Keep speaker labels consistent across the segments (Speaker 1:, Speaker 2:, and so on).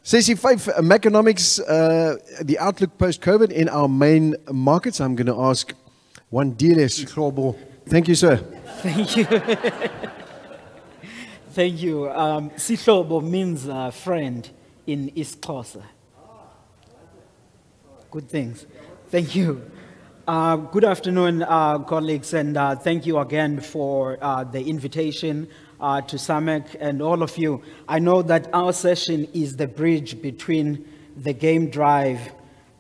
Speaker 1: Sessie 5, Maconomics, the outlook post-COVID in our main markets. I'm going to ask Wandile Sihlobo. Thank you, sir.
Speaker 2: Thank you. Thank you. Sihlobo means friend in East Xhosa. Good things. Thank you. Good afternoon, colleagues, and thank you again for the invitation to SAMEC and all of you. I know that our session is the bridge between the game drive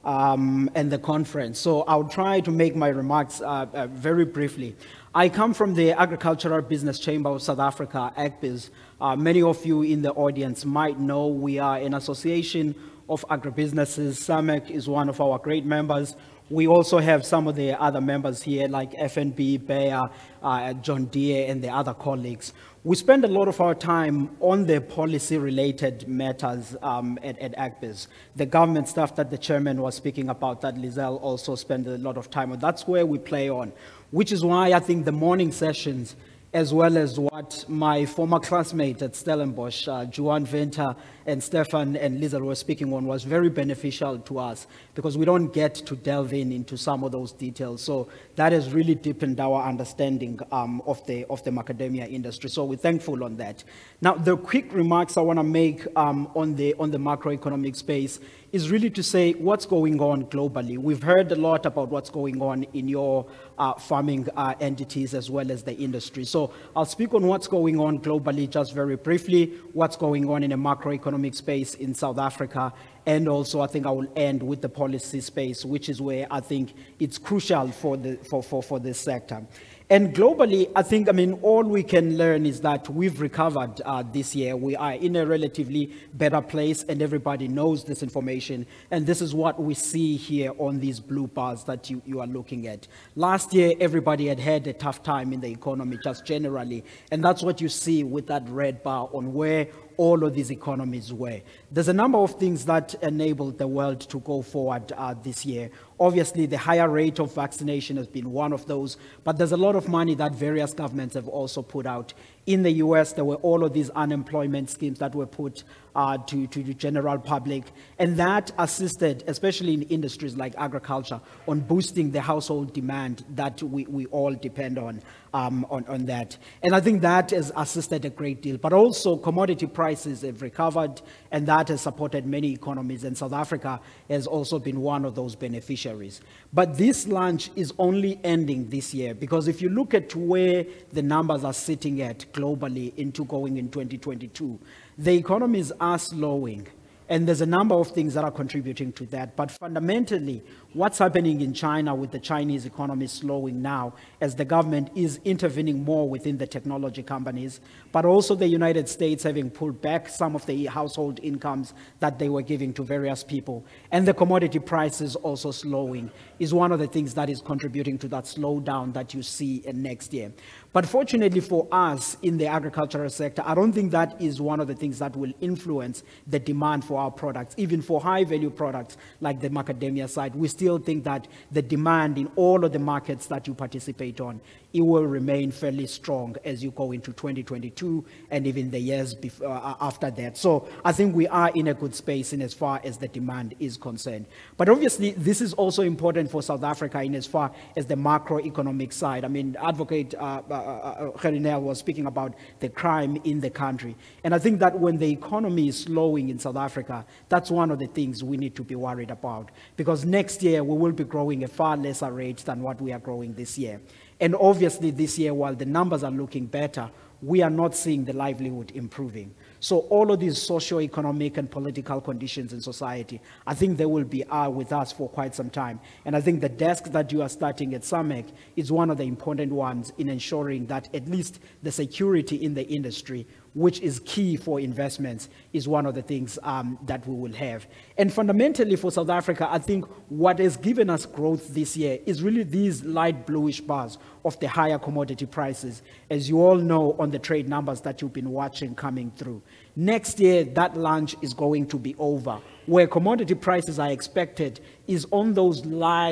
Speaker 2: and the conference. So I'll try to make my remarks very briefly. I come from the Agricultural Business Chamber of South Africa, AGBIS. Many of you in the audience might know we are an association of agribusinesses. SAMEC is one of our great members. We also have some of the other members here like FNB, Bayer, John Deere, and the other colleagues. We spend a lot of our time on the policy-related matters at AGBIS. The government stuff that the chairman was speaking about, that Lizel also spent a lot of time on, that's where we play on, which is why I think the morning sessions, as well as what my former classmate at Stellenbosch, Juan Venter and Stefan and Lizel were speaking on, was very beneficial to us because we don't get to delve into some of those details. So that has really deepened our understanding of the macadamia industry. So we're thankful on that. Now, the quick remarks I want to make on the macroeconomic space is really to say what's going on globally. We've heard a lot about what's going on in your farming entities as well as the industry. So I'll speak on what's going on globally just very briefly, what's going on in a macroeconomic space in South Africa, and also I think I will end with the policy space, which is where I think it's crucial for this sector. And globally, I think, all we can learn is that we've recovered this year. We are in a relatively better place, and everybody knows this information. And this is what we see here on these blue bars that you are looking at. Last year, everybody had a tough time in the economy, just generally. And that's what you see with that red bar on where all of these economies were. There's a number of things that enabled the world to go forward this year. Obviously, the higher rate of vaccination has been one of those, but there's a lot of money that various governments have also put out. In the US, there were all of these unemployment schemes that were put to the general public, and that assisted, especially in industries like agriculture, on boosting the household demand that we all depend on that. And I think that has assisted a great deal, but also commodity prices have recovered, and that has supported many economies, and South Africa has also been one of those beneficiaries. But this launch is only ending this year, because if you look at where the numbers are sitting at globally into going in 2022, the economies are slowing. And there's a number of things that are contributing to that. But fundamentally, what's happening in China with the Chinese economy slowing now as the government is intervening more within the technology companies, but also the United States having pulled back some of the household incomes that they were giving to various people, and the commodity prices also slowing, is one of the things that is contributing to that slowdown that you see in next year. But fortunately for us in the agricultural sector, I don't think that is one of the things that will influence the demand for our products. Even for high-value products like the macadamia side, we still think that the demand in all of the markets that you participate on, it will remain fairly strong as you go into 2022 and even the years before, after that. So I think we are in a good space in as far as the demand is concerned. But obviously, this is also important for South Africa in as far as the macroeconomic side. Advocate Gerinel was speaking about the crime in the country. And I think that when the economy is slowing in South Africa, that's one of the things we need to be worried about. Because next year, we will be growing at a far lesser rate than what we are growing this year. And obviously this year, while the numbers are looking better, we are not seeing the livelihood improving. So all of these socio-economic and political conditions in society, I think they will be with us for quite some time. And I think the desk that you are starting at SAMEC is one of the important ones in ensuring that at least the security in the industry, which is key for investments, is one of the things that we will have. And fundamentally for South Africa, I think what has given us growth this year is really these light bluish bars of the higher commodity prices, as you all know on the trade numbers that you've been watching coming through. Next year, that launch is going to be over. Where commodity prices are expected is on those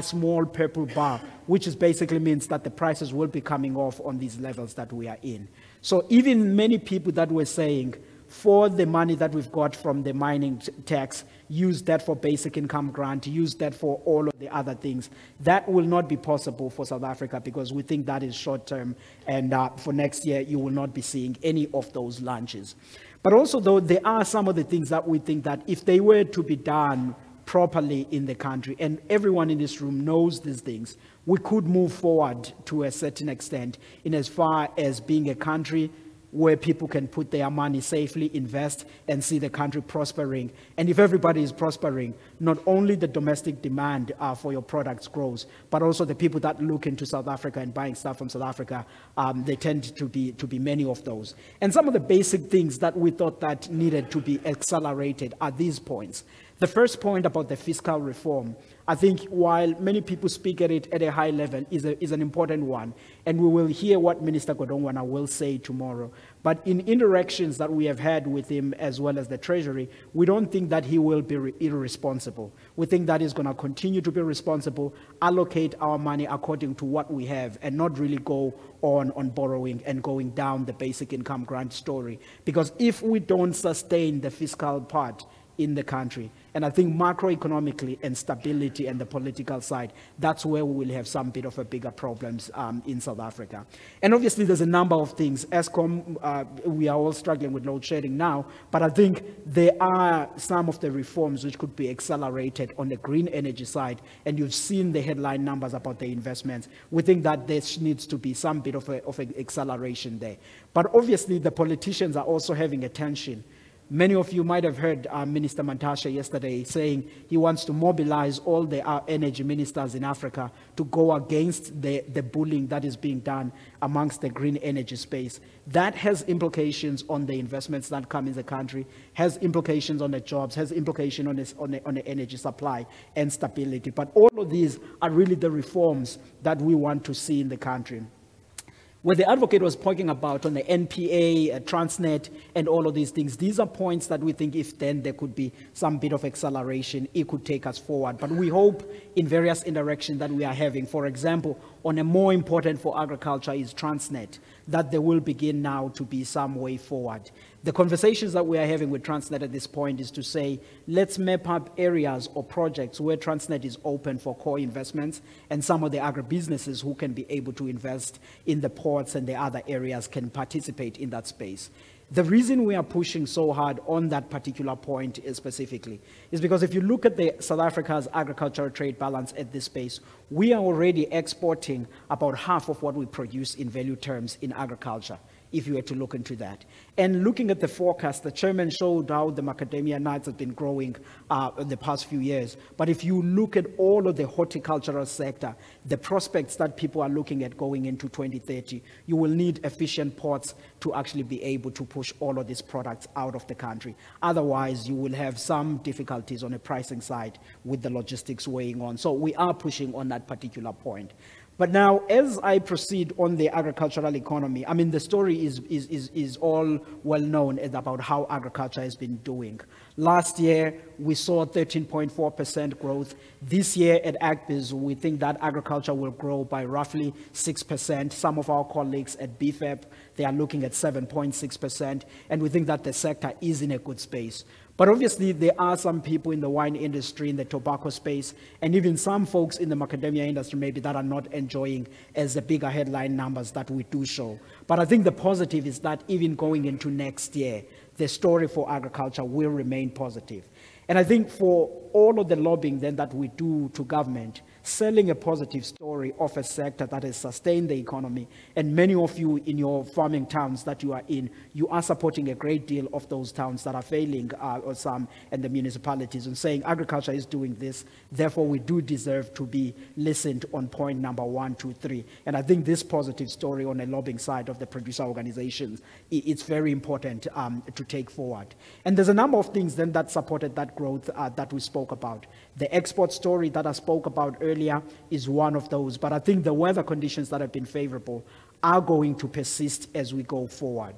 Speaker 2: small purple bar, which is basically means that the prices will be coming off on these levels that we are in. So even many people that were saying for the money that we've got from the mining tax, use that for basic income grant, use that for all of the other things. That will not be possible for South Africa because we think that is short term, and for next year you will not be seeing any of those launches. But also, though, there are some of the things that we think that if they were to be done properly in the country, and everyone in this room knows these things, we could move forward to a certain extent in as far as being a country where people can put their money safely, invest, and see the country prospering. And if everybody is prospering, not only the domestic demand for your products grows, but also the people that look into South Africa and buying stuff from South Africa, they tend to be many of those. And some of the basic things that we thought that needed to be accelerated are these points. The first point about the fiscal reform, I think while many people speak at it at a high level, is an important one. And we will hear what Minister Godongwana will say tomorrow. But in interactions that we have had with him as well as the Treasury, we don't think that he will be irresponsible. We think that he's going to continue to be responsible, allocate our money according to what we have, and not really go on borrowing and going down the basic income grant story. Because if we don't sustain the fiscal part in the country, and I think macroeconomically and stability and the political side, that's where we will have some bit of a bigger problems in South Africa. And obviously there's a number of things. Eskom, we are all struggling with load shedding now, but I think there are some of the reforms which could be accelerated on the green energy side, and you've seen the headline numbers about the investments. We think that there needs to be some bit of an acceleration there. But obviously the politicians are also having attention. Many of you might have heard Minister Mantashe yesterday saying he wants to mobilize all the energy ministers in Africa to go against the bullying that is being done amongst the green energy space. That has implications on the investments that come in the country, has implications on the jobs, has implications on the energy supply and stability. But all of these are really the reforms that we want to see in the country. What the advocate was talking about on the NPA, Transnet, and all of these things, these are points that we think if then there could be some bit of acceleration, it could take us forward. But we hope in various interactions that we are having, for example, on a more important for agriculture is Transnet, that there will begin now to be some way forward. The conversations that we are having with Transnet at this point is to say, let's map up areas or projects where Transnet is open for core investments, and some of the agribusinesses who can be able to invest in the ports and the other areas can participate in that space. The reason we are pushing so hard on that particular point specifically is because if you look at the South Africa's agricultural trade balance at this space, we are already exporting about half of what we produce in value terms in agriculture, if you were to look into that. And looking at the forecast, the chairman showed how the macadamia nuts have been growing in the past few years. But if you look at all of the horticultural sector, the prospects that people are looking at going into 2030, you will need efficient ports to actually be able to push all of these products out of the country. Otherwise, you will have some difficulties on the pricing side with the logistics weighing on. So we are pushing on that particular point. But now, as I proceed on the agricultural economy, I mean, the story is all well known about how agriculture has been doing. Last year, we saw 13.4% growth. This year at AgBiz, we think that agriculture will grow by roughly 6%. Some of our colleagues at BFEP, they are looking at 7.6%, and we think that the sector is in a good space. But obviously, there are some people in the wine industry, in the tobacco space, and even some folks in the macadamia industry maybe that are not enjoying as the bigger headline numbers that we do show. But I think the positive is that even going into next year, the story for agriculture will remain positive. And I think for all of the lobbying then that we do to government, selling a positive story of a sector that has sustained the economy, and many of you in your farming towns that you are in, you are supporting a great deal of those towns that are failing, or some, and the municipalities, and saying agriculture is doing this, therefore we do deserve to be listened on point number 1, 2, 3. And I think this positive story on the lobbying side of the producer organizations, it's very important to take forward. And there's a number of things then that supported that growth that we spoke about. The export story that I spoke about earlier is one of those, but I think the weather conditions that have been favorable are going to persist as we go forward.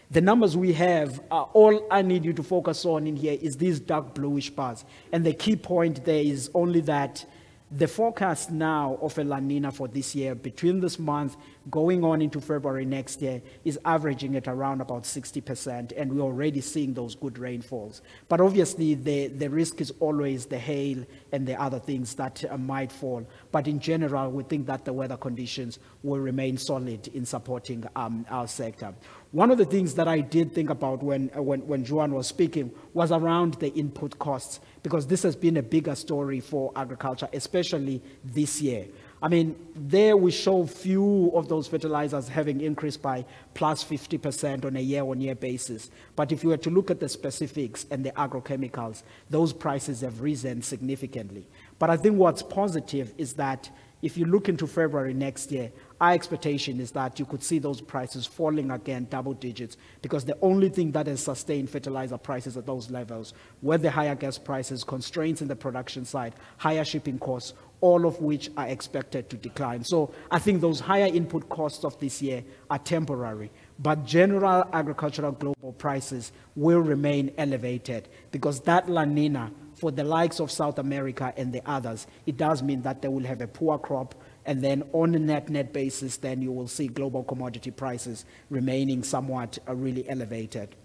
Speaker 2: The numbers we have, all I need you to focus on in here is these dark bluish bars. And the key point there is only that The forecast now of a La Nina for this year, between this month going on into February next year, is averaging at around about 60%, and we're already seeing those good rainfalls. But obviously, the risk is always the hail and the other things that might fall. But in general, we think that the weather conditions will remain solid in supporting our sector. One of the things that I did think about when Juan was speaking was around the input costs, because this has been a bigger story for agriculture, especially this year. I mean, there we show few of those fertilizers having increased by plus 50% on a year-on-year basis. But if you were to look at the specifics and the agrochemicals, those prices have risen significantly. But I think what's positive is that if you look into February next year, our expectation is that you could see those prices falling again double digits, because the only thing that has sustained fertilizer prices at those levels were the higher gas prices, constraints in the production side, higher shipping costs, all of which are expected to decline. So I think those higher input costs of this year are temporary, but general agricultural global prices will remain elevated, because that La Nina, for the likes of South America and the others, it does mean that they will have a poor crop, and then on a net basis, then you will see global commodity prices remaining somewhat really elevated.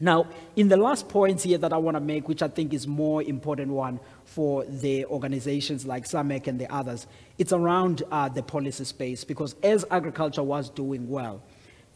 Speaker 2: Now, in the last point here that I want to make, which I think is more important one for the organizations like SAMEC and the others, it's around the policy space, because as agriculture was doing well,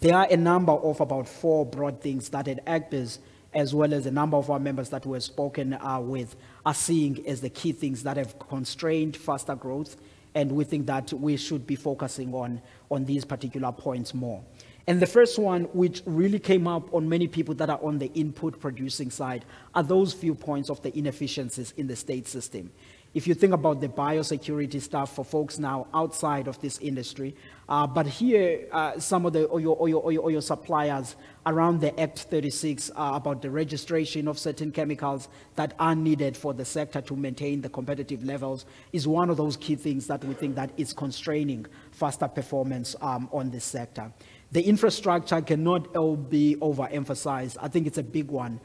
Speaker 2: there are a number of about 4 broad things that at AgBiz, as well as a number of our members that we've spoken with, are seeing as the key things that have constrained faster growth, and we think that we should be focusing on these particular points more. And the first one, which really came up on many people that are on the input producing side, are those few points of the inefficiencies in the state system. If you think about the biosecurity stuff for folks now outside of this industry, but here some of the your suppliers around the Act 36 about the registration of certain chemicals that are needed for the sector to maintain the competitive levels is one of those key things that we think that is constraining faster performance on this sector. The infrastructure cannot be overemphasized. I think it's a big one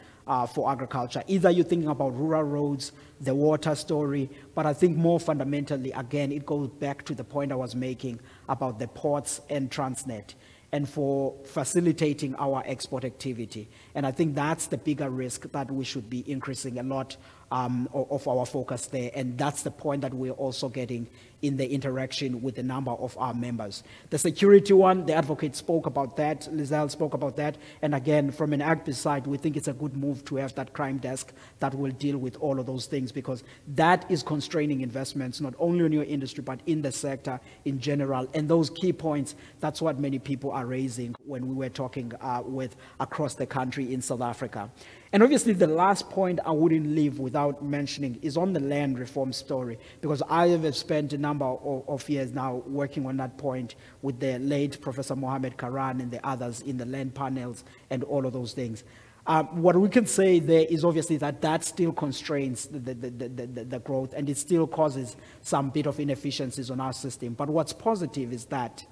Speaker 2: for agriculture. Either you're thinking about rural roads, the water story, but I think more fundamentally, again, it goes back to the point I was making about the ports and Transnet, and for facilitating our export activity. And I think that's the bigger risk that we should be increasing a lot of our focus there. And that's the point that we're also getting in the interaction with a number of our members. The security one, the advocate spoke about that, Lizel spoke about that. And again, from an AgBiz side, we think it's a good move to have that crime desk that will deal with all of those things, because that is constraining investments, not only in your industry, but in the sector in general. And those key points, that's what many people are raising when we were talking with across the country in South Africa. And obviously, the last point I wouldn't leave without mentioning is on the land reform story, because I have spent a number of years now working on that point with the late Professor Mohamed Karan and the others in the land panels and all of those things. What we can say there is obviously that still constrains the growth, and it still causes some bit of inefficiencies on our system. But what's positive is that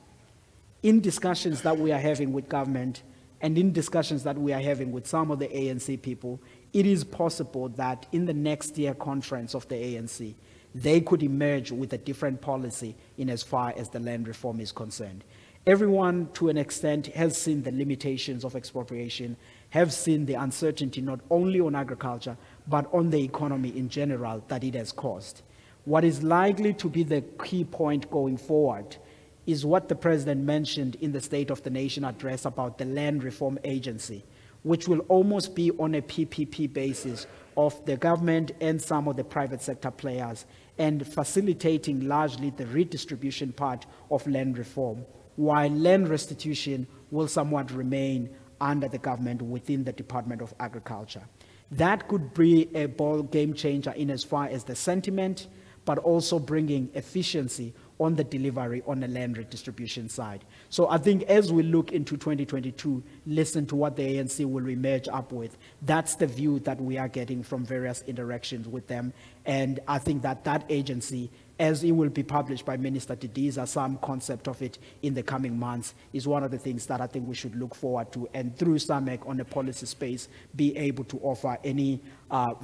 Speaker 2: in discussions that we are having with government, and in discussions that we are having with some of the ANC people, it is possible that in the next year conference of the ANC, they could emerge with a different policy in as far as the land reform is concerned. Everyone, to an extent, has seen the limitations of expropriation, have seen the uncertainty not only on agriculture, but on the economy in general that it has caused. What is likely to be the key point going forward is what the President mentioned in the State of the Nation address about the Land Reform Agency, which will almost be on a PPP basis of the government and some of the private sector players, and facilitating largely the redistribution part of land reform, while land restitution will somewhat remain under the government within the Department of Agriculture. That could be a game changer in as far as the sentiment, but also bringing efficiency on the delivery on the land redistribution side. So I think as we look into 2022, listen to what the ANC will emerge up with. That's the view that we are getting from various interactions with them. And I think that agency, as it will be published by Minister Didiza, some concept of it in the coming months, is one of the things that I think we should look forward to, and through SAMEC on the policy space, be able to offer any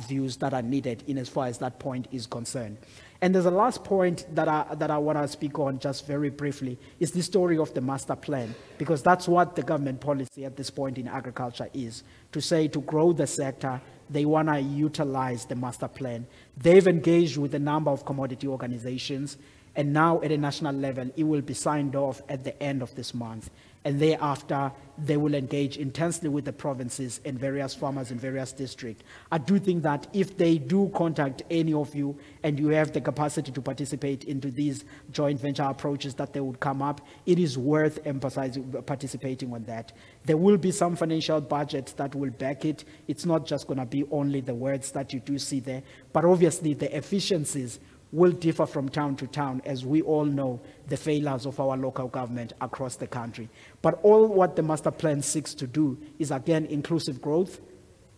Speaker 2: views that are needed in as far as that point is concerned. And there's a last point that I want to speak on just very briefly, is the story of the master plan, because that's what the government policy at this point in agriculture is, to say to grow the sector, they want to utilize the master plan. They've engaged with a number of commodity organizations, and now at a national level, it will be signed off at the end of this month. And thereafter, they will engage intensely with the provinces and various farmers in various districts. I do think that if they do contact any of you and you have the capacity to participate into these joint venture approaches that they would come up, it is worth emphasizing participating on that. There will be some financial budget that will back it. It's not just going to be only the words that you do see there, but obviously the efficiencies will differ from town to town, as we all know the failures of our local government across the country. But all what the master plan seeks to do is, again, inclusive growth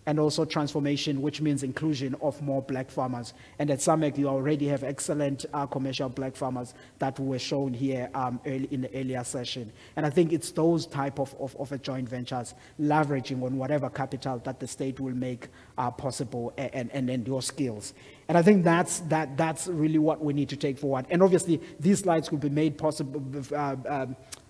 Speaker 2: and also transformation, which means inclusion of more black farmers. And at SAMEC, you already have excellent commercial black farmers that were shown here in the earlier session. And I think it's those type of joint ventures, leveraging on whatever capital that the state will make possible and your skills. And I think that's really what we need to take forward. And obviously, these slides will be made possible,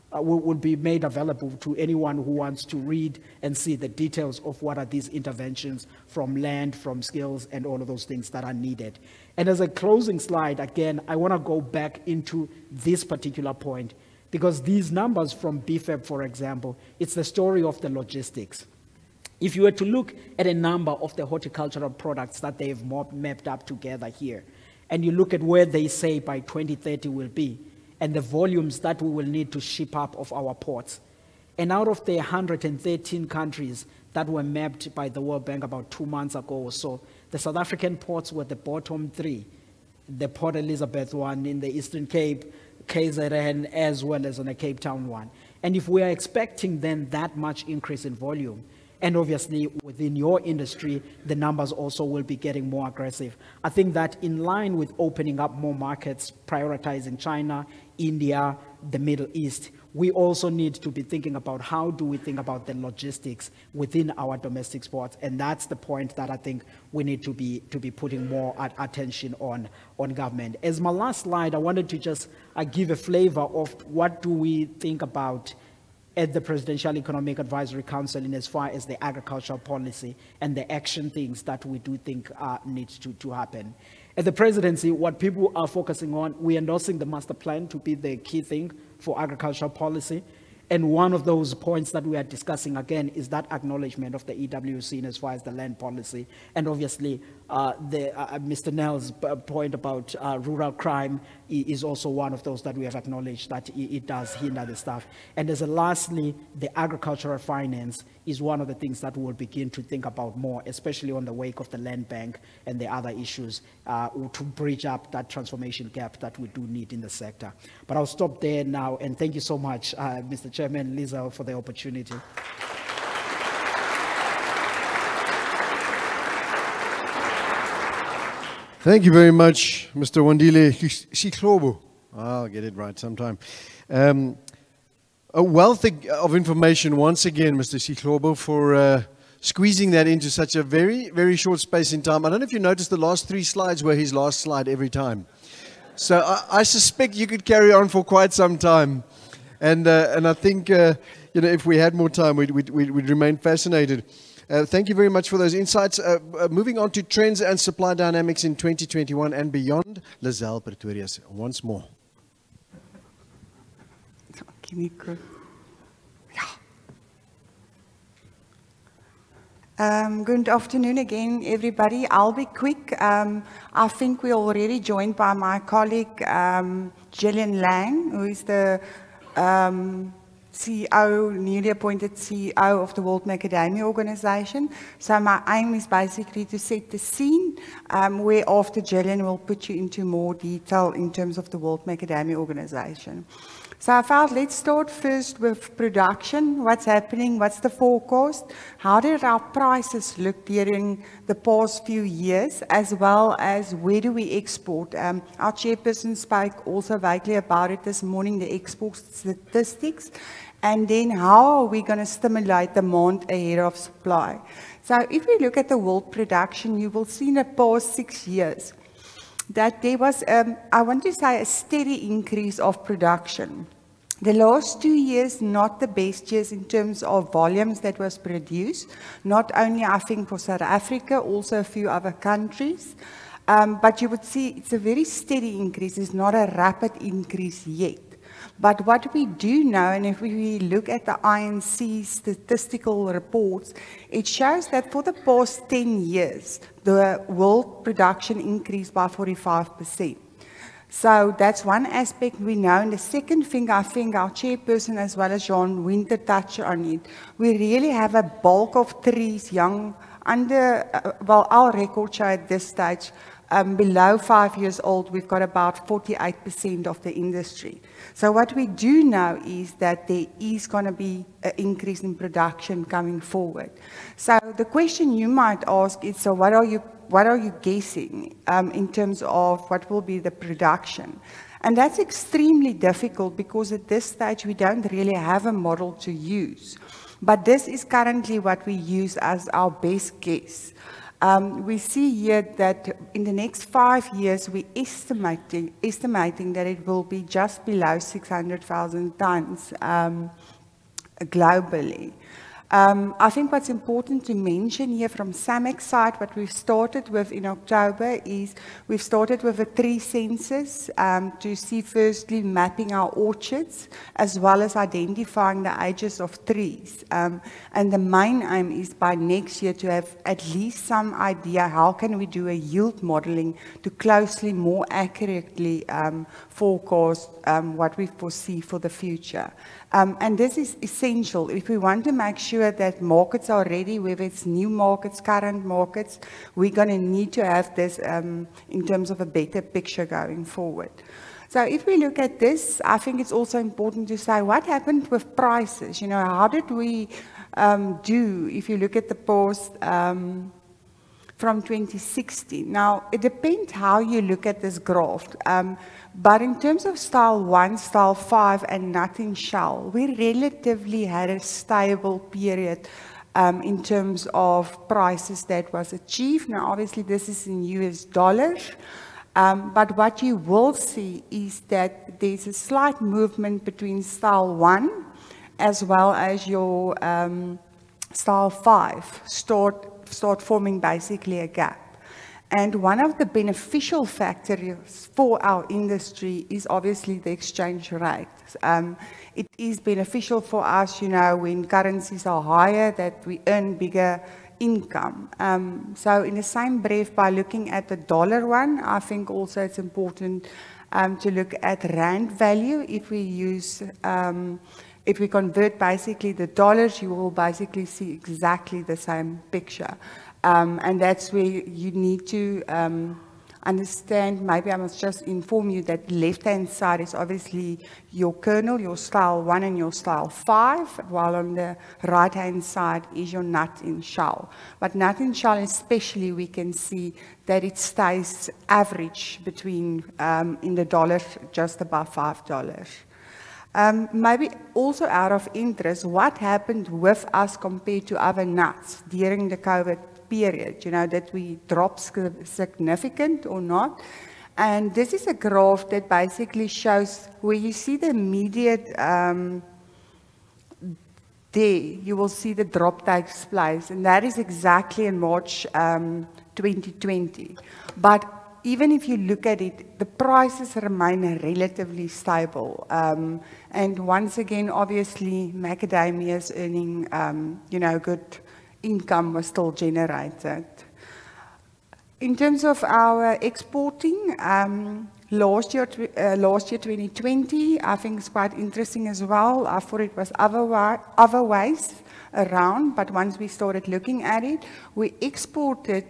Speaker 2: will be made available to anyone who wants to read and see the details of what are these interventions from land, from skills, and all of those things that are needed. And as a closing slide, again, I want to go back into this particular point, because these numbers from BFEP, for example, it's the story of the logistics. If you were to look at a number of the horticultural products that they've mapped up together here, and you look at where they say by 2030 will be, and the volumes that we will need to ship up of our ports. And out of the 113 countries that were mapped by the World Bank about 2 months ago or so, the South African ports were the bottom 3. The Port Elizabeth one in the Eastern Cape, KZN, as well as on the Cape Town one. And if we are expecting then that much increase in volume, and obviously within your industry, the numbers also will be getting more aggressive. I think that in line with opening up more markets, prioritizing China, India, the Middle East, we also need to be thinking about how do we think about the logistics within our domestic ports. And that's the point that I think we need to be putting more attention on government. As my last slide, I wanted to just give a flavor of what do we think about at the Presidential Economic Advisory Council in as far as the agricultural policy and the action things that we do think needs to happen. At the presidency, what people are focusing on, we're endorsing the master plan to be the key thing for agricultural policy. And one of those points that we are discussing again is that acknowledgement of the EWC in as far as the land policy. And obviously, Mr. Nell's point about rural crime is also one of those that we have acknowledged that it does hinder the stuff. And as a lastly, the agricultural finance is one of the things that we'll begin to think about more, especially on the wake of the land bank and the other issues to bridge up that transformation gap that we do need in the sector. But I'll stop there now, and thank you so much, Mr. Chairman, Lizel, for the opportunity.
Speaker 1: Thank you very much, Mr. Wandile Sihlobo. I'll get it right sometime. A wealth of information once again, Mr. Sihlobo, for squeezing that into such a very, very short space in time. I don't know if you noticed the last 3 slides were his last slide every time. So I suspect you could carry on for quite some time. And I think, if we had more time, we'd remain fascinated. Thank you very much for those insights. Moving on to trends and supply dynamics in 2021 and beyond. Lizel, Pretorius, once more.
Speaker 3: Good afternoon again, everybody. I'll be quick. I think we're already joined by my colleague, Gillian Lang, who is the CEO, newly appointed CEO of the World Macadamia Organization. So my aim is basically to set the scene, where after Gillian will put you into more detail in terms of the World Macadamia Organization. So I felt let's start first with production. What's happening? What's the forecast? How did our prices look during the past few years, as well as where do we export? Our chairperson spoke also vaguely about it this morning, the export statistics. And then how are we going to stimulate demand ahead of supply? So if we look at the world production, you will see in the past 6 years, that there was, I want to say, a steady increase of production. The last 2 years, not the best years in terms of volumes that was produced, not only I think for South Africa, also a few other countries. But you would see it's a very steady increase, it's not a rapid increase yet. But what we do know, and if we look at the INC statistical reports, it shows that for the past 10 years, the world production increased by 45%. So that's one aspect we know. And the second thing, I think our chairperson as well as John Winter touched on it, we really have a bulk of trees young under, well, our record show at this stage, below 5 years old, we've got about 48% of the industry. So what we do know is that there is going to be an increase in production coming forward. So the question you might ask is, so what are you guessing in terms of what will be the production? And that's extremely difficult because at this stage we don't really have a model to use. But this is currently what we use as our best guess. We see here that in the next 5 years, we're estimating that it will be just below 600,000 tons globally. I think what's important to mention here from SAMEC's side, what we've started with in October is we've started with a tree census to see firstly mapping our orchards as well as identifying the ages of trees. And the main aim is by next year to have at least some idea how can we do a yield modeling to closely, more accurately forecast what we foresee for the future. And this is essential if we want to make sure that markets are ready, whether it's new markets, current markets, we're going to need to have this in terms of a better picture going forward. So if we look at this, I think it's also important to say what happened with prices. You know, how did we do if you look at the past from 2016? Now, it depends how you look at this graph. But in terms of style 1, style 5, and nut in shell, we relatively had a stable period in terms of prices that was achieved. Now, obviously, this is in US dollars. But what you will see is that there's a slight movement between style 1 as well as your style 5 start forming basically a gap. And one of the beneficial factors for our industry is obviously the exchange rate. It is beneficial for us, you know, when currencies are higher, that we earn bigger income. So in the same breath, by looking at the dollar one, I think also it's important to look at rand value. If we use, if we convert basically the dollars, you will basically see exactly the same picture. And that's where you need to understand, maybe I must just inform you that the left-hand side is obviously your kernel, your style 1 and your style 5, while on the right-hand side is your nut in shell. But nut in shell especially, we can see that it stays average between, in the dollars, just above $5. Maybe also out of interest, what happened with us compared to other nuts during the COVID period, you know, that we dropped significant or not. And this is a graph that basically shows where you see the immediate, there you will see the drop takes place, and that is exactly in March 2020. But even if you look at it, the prices remain relatively stable. And once again, obviously, Macadamias earning, you know, good income was still generated. In terms of our exporting, last year 2020, I think it's quite interesting as well. I thought it was other ways around, but once we started looking at it, we exported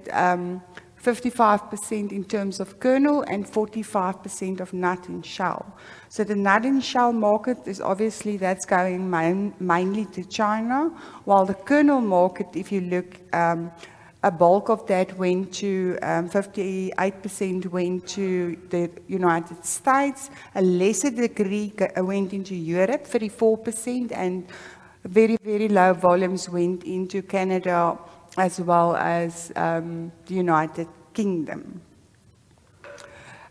Speaker 3: 55% in terms of kernel and 45% of nut and shell. So the nut and shell market is obviously that's going mainly to China, while the kernel market, if you look, a bulk of that went to 58% went to the United States, a lesser degree went into Europe, 34%, and very, very low volumes went into Canada as well as the United Kingdom.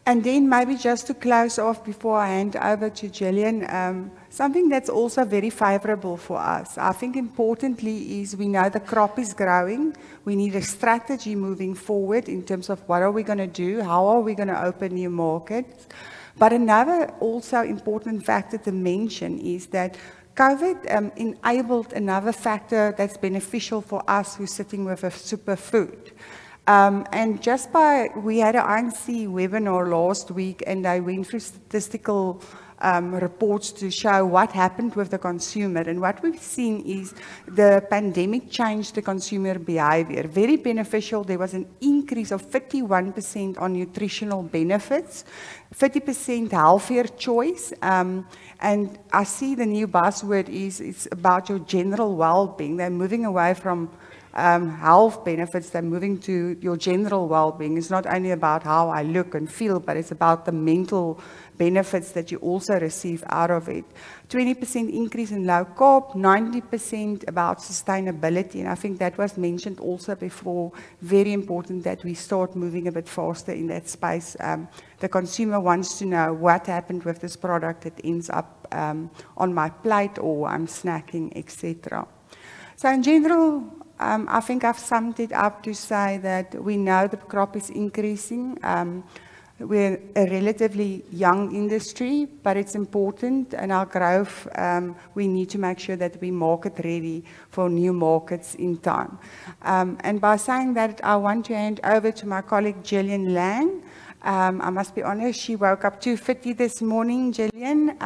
Speaker 3: And then maybe just to close off before I hand over to Gillian, something that's also very favorable for us. I think importantly is we know the crop is growing. We need a strategy moving forward in terms of what are we going to do, how are we going to open new markets. But another also important factor to mention is that COVID enabled another factor that's beneficial for us who's sitting with a superfood. And just we had an INC webinar last week, and I went through statistical reports to show what happened with the consumer. And what we've seen is the pandemic changed the consumer behavior. Very beneficial. There was an increase of 51% on nutritional benefits, 30% healthier choice. And I see the new buzzword is it's about your general well-being. They're moving away from health benefits, they're moving to your general well-being. It's not only about how I look and feel, but it's about the mental benefits that you also receive out of it. 20% increase in low carb, 90% about sustainability, and I think that was mentioned also before. Very important that we start moving a bit faster in that space. The consumer wants to know what happened with this product that ends up on my plate or I'm snacking, etc. So in general, I think I've summed it up to say that we know the crop is increasing. We're a relatively young industry, but it's important in our growth. We need to make sure that we market ready for new markets in time. And by saying that, I want to hand over to my colleague Gillian Lang. I must be honest, she woke up 2:50 this morning, Gillian,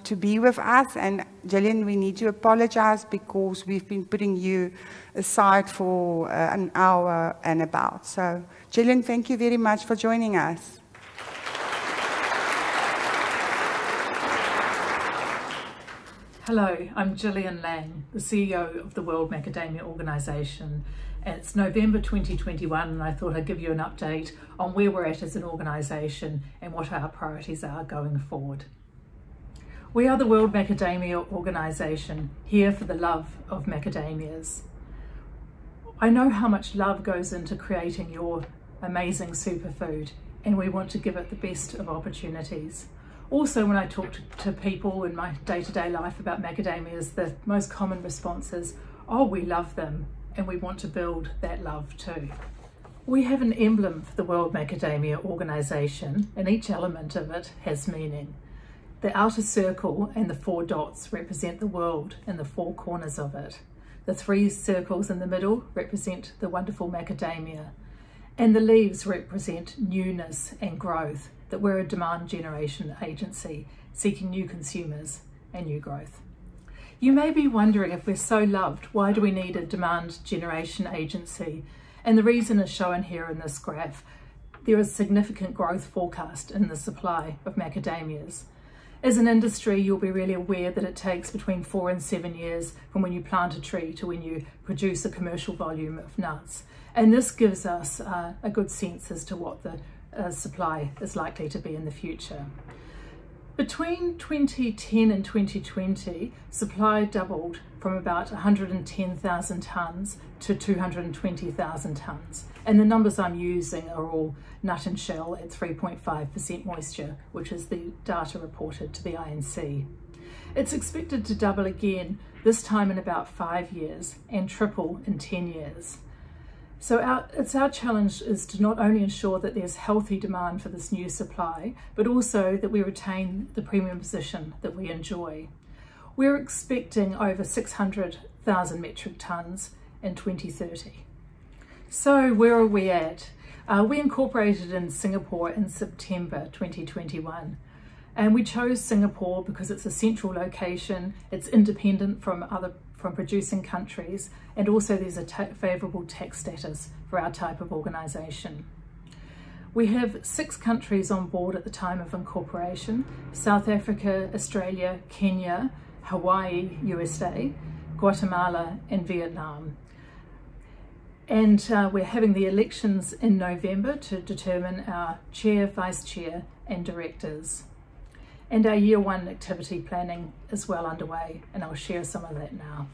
Speaker 3: to be with us. And Gillian, we need to apologize because we've been putting you aside for an hour and about. So, Gillian, thank you very much for joining us.
Speaker 4: Hello, I'm Gillian Lang, the CEO of the World Macadamia Organisation. It's November 2021 and I thought I'd give you an update on where we're at as an organisation and what our priorities are going forward. We are the World Macadamia Organisation, here for the love of macadamias. I know how much love goes into creating your amazing superfood, and we want to give it the best of opportunities. Also, when I talk to people in my day-to-day life about macadamias, the most common response is, oh, we love them, and we want to build that love too. We have an emblem for the World Macadamia Organisation, and each element of it has meaning. The outer circle and the 4 dots represent the world in the 4 corners of it. The 3 circles in the middle represent the wonderful macadamia, and the leaves represent newness and growth, that we're a demand generation agency seeking new consumers and new growth. You may be wondering, if we're so loved, why do we need a demand generation agency? And the reason is shown here in this graph. There is significant growth forecast in the supply of macadamias. As an industry, you'll be really aware that it takes between 4 and 7 years from when you plant a tree to when you produce a commercial volume of nuts. And this gives us a good sense as to what the supply is likely to be in the future. Between 2010 and 2020, supply doubled from about 110,000 tonnes to 220,000 tonnes. And the numbers I'm using are all nut and shell at 3.5% moisture, which is the data reported to the INC. It's expected to double again, this time in about 5 years, and triple in 10 years. So our challenge is to not only ensure that there's healthy demand for this new supply, but also that we retain the premium position that we enjoy. We're expecting over 600,000 metric tonnes in 2030. So where are we at? We incorporated in Singapore in September 2021. And we chose Singapore because it's a central location, it's independent from producing countries, and also there's a favourable tax status for our type of organisation. We have 6 countries on board at the time of incorporation: South Africa, Australia, Kenya, Hawaii, USA, Guatemala and Vietnam. And we're having the elections in November to determine our chair, vice chair and directors. And our year 1 activity planning is well underway, and I'll share some of that now.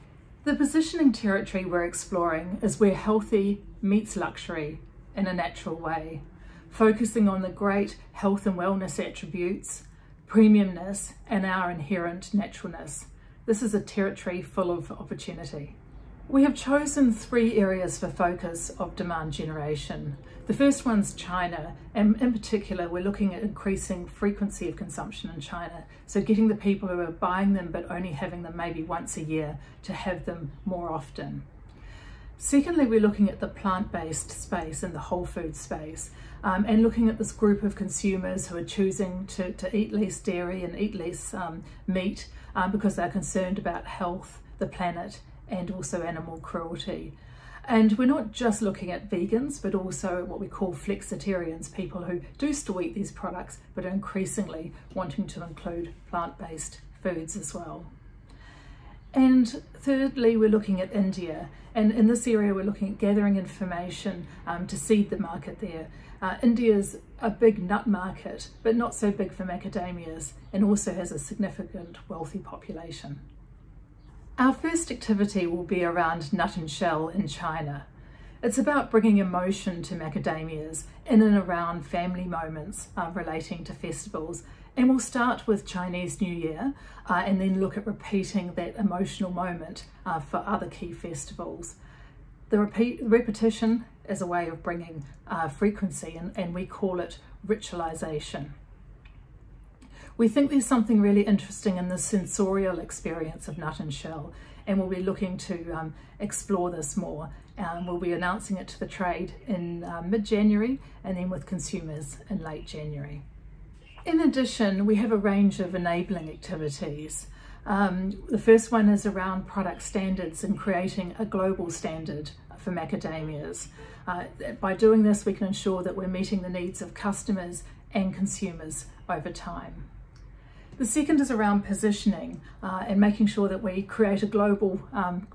Speaker 4: The positioning territory we're exploring is where healthy meets luxury in a natural way. focusing on the great health and wellness attributes, premiumness, and our inherent naturalness. This is a territory full of opportunity. We have chosen 3 areas for focus of demand generation. The first one's China, and in particular we're looking at increasing frequency of consumption in China, so getting the people who are buying them but only having them maybe once a year to have them more often. Secondly, we're looking at the plant-based space and the whole food space, and looking at this group of consumers who are choosing to eat less dairy and eat less meat because they're concerned about health, the planet, and also animal cruelty. And we're not just looking at vegans, but also what we call flexitarians, people who do still eat these products, but are increasingly wanting to include plant-based foods as well. And thirdly, we're looking at India. And in this area, we're looking at gathering information to seed the market there. India's a big nut market, but not so big for macadamias, and also has a significant wealthy population. Our first activity will be around nut and shell in China. It's about bringing emotion to macadamias in and around family moments relating to festivals. And we'll start with Chinese New Year and then look at repeating that emotional moment for other key festivals. The repetition is a way of bringing frequency, and we call it ritualization. We think there's something really interesting in the sensorial experience of nut and shell, and we'll be looking to explore this more. We'll be announcing it to the trade in mid-January and then with consumers in late January. In addition, we have a range of enabling activities. The first one is around product standards and creating a global standard for macadamias. By doing this, we can ensure that we're meeting the needs of customers and consumers over time. The second is around positioning and making sure that we create a global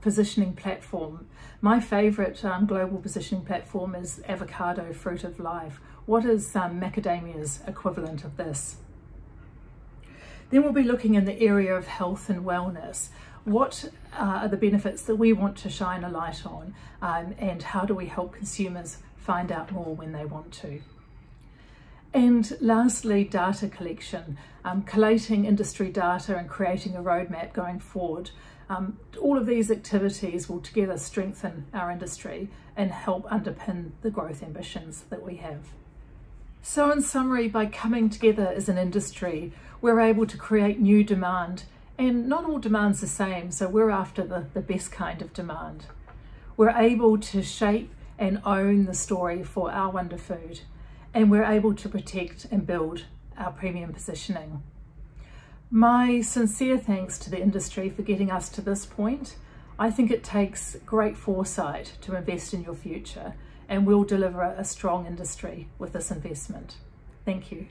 Speaker 4: positioning platform. My favourite global positioning platform is Avocado Fruit of Life. What is macadamia's equivalent of this? Then we'll be looking in the area of health and wellness. What are the benefits that we want to shine a light on, and how do we help consumers find out more when they want to? And lastly, data collection, collating industry data and creating a roadmap going forward. All of these activities will together strengthen our industry and help underpin the growth ambitions that we have. So in summary, by coming together as an industry, we're able to create new demand, and not all demand's the same, so we're after the best kind of demand. We're able to shape and own the story for our wonder food, and we're able to protect and build our premium positioning. My sincere thanks to the industry for getting us to this point. I think it takes great foresight to invest in your future, and we'll deliver a strong industry with this investment. Thank you.